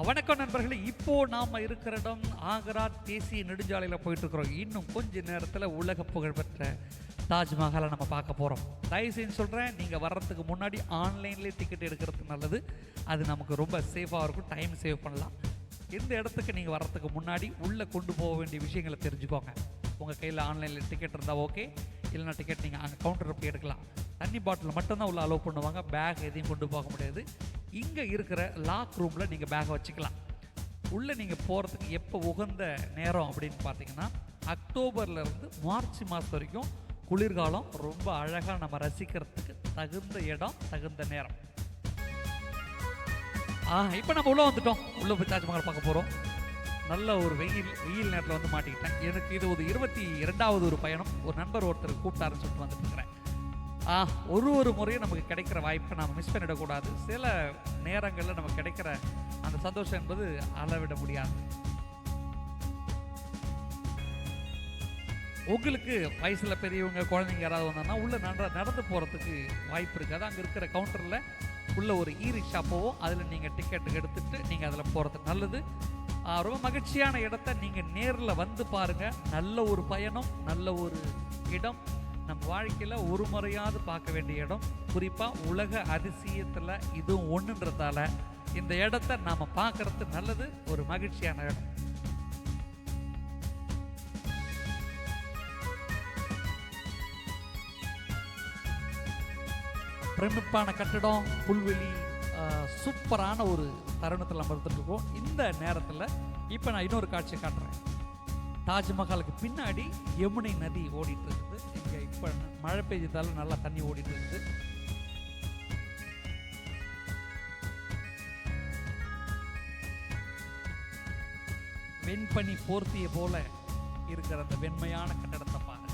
வணக்கம் நண்பர்களே. இப்போ நாம இருக்கிற இடம் ஆக்ரா தேசிய நெடுஞ்சாலையில் போயிட்டு இருக்கிறோம். இன்னும் கொஞ்ச நேரத்தில் உலக புகழ்பெற்ற தாஜ்மஹாலை நம்ம பார்க்க போகிறோம். தயவுசெய்து சொல்கிறேன், நீங்கள் வர்றதுக்கு முன்னாடி ஆன்லைன்லேயே டிக்கெட் எடுக்கிறது நல்லது. அது நமக்கு ரொம்ப சேஃபாக இருக்கும், டைம் சேவ் பண்ணலாம். எந்த இடத்துக்கு நீங்கள் வர்றதுக்கு முன்னாடி உள்ளே கொண்டு போக வேண்டிய விஷயங்களை தெரிஞ்சுக்கோங்க. உங்கள் கையில் ஆன்லைனில் டிக்கெட் இருந்தால் ஓகே, இல்லைனா டிக்கெட் நீங்கள் அங்கே கவுண்டரில் போய் எடுக்கலாம். தண்ணி பாட்டில் மட்டும்தான் உள்ள அலோவ் பண்ணுவாங்க, பேக் எதையும் கொண்டு போக முடியாது. இங்கே இருக்கிற லாக் ரூமில் நீங்கள் பேகை வச்சுக்கலாம். உள்ளே நீங்கள் போகிறதுக்கு எப்போ உகந்த நேரம் அப்படின்னு பார்த்தீங்கன்னா, அக்டோபர்லேருந்து மார்ச் மாதம் வரைக்கும் குளிர்காலம். ரொம்ப அழகாக நம்ம ரசிக்கிறதுக்கு தகுந்த இடம், தகுந்த நேரம். இப்போ நம்ம உள்ளே வந்துட்டோம். உள்ளே போய் தாஜ்மஹால் பார்க்க போகிறோம். நல்ல ஒரு வெயில் நேரத்தில் வந்து மாட்டிக்கிட்டேன். எனக்கு இது ஒரு 22வது ஒரு பயணம். ஒரு நண்பர் ஒருத்தர் கூப்பிட்டாருன்னு சொல்லிட்டு வந்துட்டு இருக்கிறேன். ஒரு முறையும் நமக்கு கிடைக்கிற வாய்ப்பை நம்ம மிஸ் பண்ணிடக்கூடாது. சில நேரங்களில் நமக்கு கிடைக்கிற அந்த சந்தோஷம் என்பது அளவிட முடியாது. உங்களுக்கு வயசில் பெரியவங்க, குழந்தைங்க யாராவது வந்தாங்கன்னா உள்ளே நடந்து போகிறதுக்கு வாய்ப்பு இருக்காது. அங்கே இருக்கிற கவுண்டரில் உள்ள ஒரு ரிக்ஷா போவோம். அதில் நீங்கள் டிக்கெட் எடுத்துகிட்டு நீங்கள் அதில் போகிறது நல்லது. ரொம்ப மகிழ்ச்சியான இடத்த நீங்கள் நேரில் வந்து பாருங்கள். நல்ல ஒரு பயணம், நல்ல ஒரு இடம். நம்ம வாழ்க்கையில் ஒரு முறையாவது பார்க்க வேண்டிய இடம். குறிப்பாக உலக அதிசயத்தில் இதுவும் ஒன்றுன்றதால இந்த இடத்த நாம் பார்க்கறது நல்லது. ஒரு மகிழ்ச்சியான இடம். பிரமிப்பான கட்டிடம், புல்வெளி, சூப்பரான ஒரு தருணத்தில் நம்ம இருந்துட்டுருக்கோம். இந்த நேரத்தில் இப்போ நான் இன்னொரு காட்சியை காட்டுறேன். தாஜ்மஹாலுக்கு பின்னாடி யமுனை நதி ஓடிட்டு இருக்குது. இங்கே இப்போ மழை பெய்ஞ்சதால நல்லா தண்ணி ஓடிட்டு இருக்குது. வெண்பனி போர்த்திய போல இருக்கிற அந்த வெண்மையான கட்டடத்தை பாருங்க,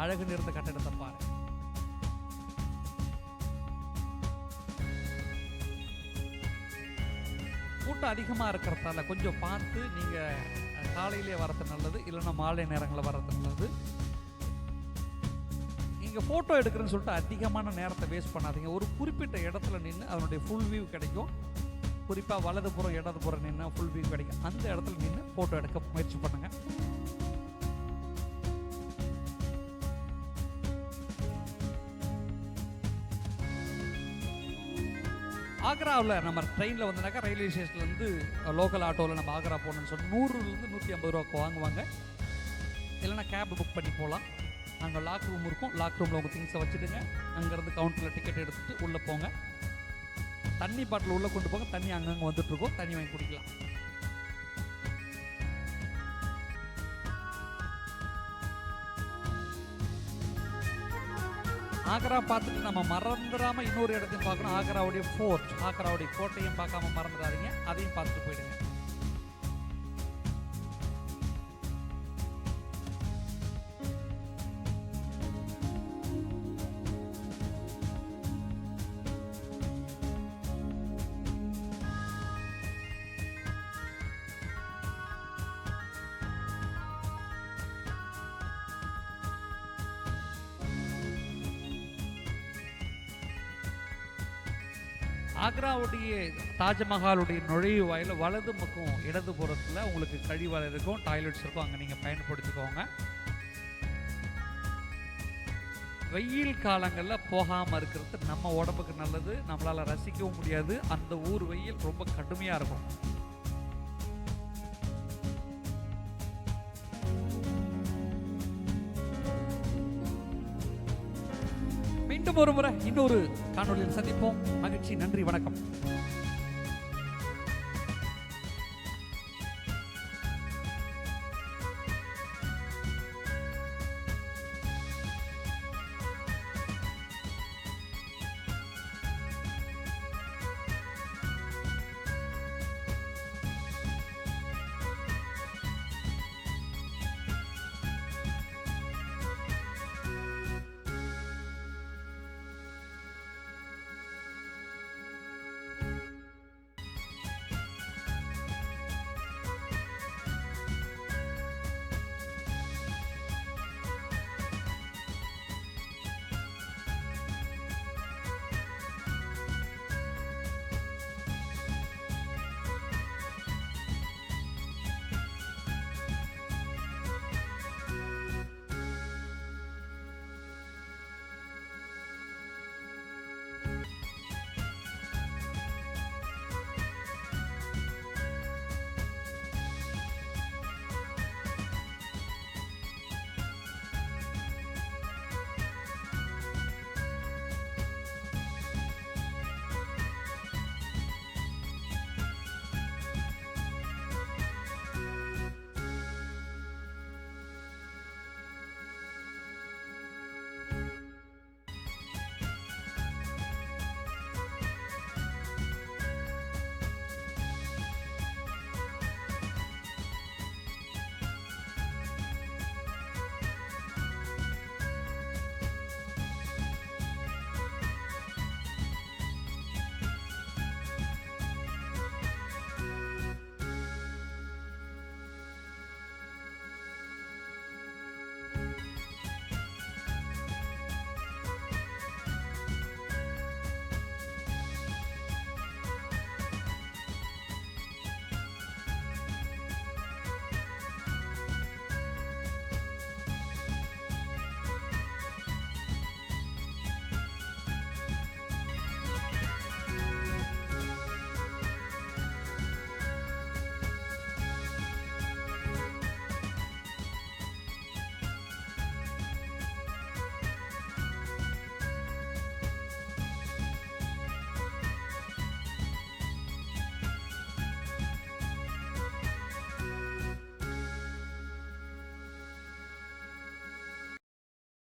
அழகு நிறைந்த கட்டடத்தை பாருங்க. கூட்டம் அதிகமாக இருக்கிறதால கொஞ்சம் பார்த்து நீங்கள் காலையிலே வரது நல்லது, இல்லைன்னா மாலை நேரங்களில் வரது நல்லது. இங்கே ஃபோட்டோ எடுக்கிறேன்னு சொல்லிட்டு அதிகமான நேரத்தை வேஸ்ட் பண்ணாதீங்க. ஒரு குறிப்பிட்ட இடத்துல நின்று அதனுடைய ஃபுல் வியூ கிடைக்கும். குறிப்பாக வலதுபுறம் இடதுபுறம் நின்று ஃபுல் வியூ கிடைக்கும். அந்த இடத்துல நின்று ஃபோட்டோ எடுக்க முயற்சி பண்ணுங்க. ஆக்ராவில் நம்ம ட்ரெயினில் வந்தனாக்கா ரயில்வே ஸ்டேஷன்லேருந்து லோக்கல் ஆட்டோவில் நம்ம ஆக்ரா போகணுன்னு சொல்லி 100லேருந்து 150 ரூபாய்க்கு வாங்குவாங்க. இல்லைனா கேப் புக் பண்ணி போகலாம். அங்கே லாக் ரூம் இருக்கும். லாக் ரூமில் உங்கள் திங்ஸை வச்சுடுங்க. அங்கேருந்து கவுண்டரில் டிக்கெட் எடுத்துகிட்டு உள்ளே போங்க. தண்ணி பாட்டில் உள்ளே கொண்டு போங்க. தண்ணி அங்கங்கே வந்துட்டுருக்கோம். தண்ணி வாங்கி குடிக்கலாம். ஆக்ரா பார்த்துட்டு நம்ம மறந்துடாமல் இன்னொரு இடத்தையும் பார்க்கணும். ஆக்ராவுடைய ஃபோர்ட், ஆக்ராவுடைய கோட்டையும் பார்க்காம மறந்துடாதீங்க. அதையும் பார்த்துட்டு போயிடுங்க. ஆக்ராவுடைய தாஜ்மஹாலுடைய நுழைவு வாயில் வலது பக்கம் இடது புறத்தில் உங்களுக்கு கழிவறை இருக்கும், டாய்லெட்ஸ் இருக்கும். அங்கே நீங்கள் பயன்படுத்திக்கோங்க. வெயில் காலங்களில் போகாமல் இருக்கிறது நம்ம உடம்புக்கு நல்லது. நம்மளால் ரசிக்கவும் முடியாது. அந்த ஊர் வெயில் ரொம்ப கடுமையாக இருக்கும். மீண்டும் ஒரு முறை இன்னொரு காணொலியில் சந்திப்போம். மகிழ்ச்சி, நன்றி, வணக்கம்.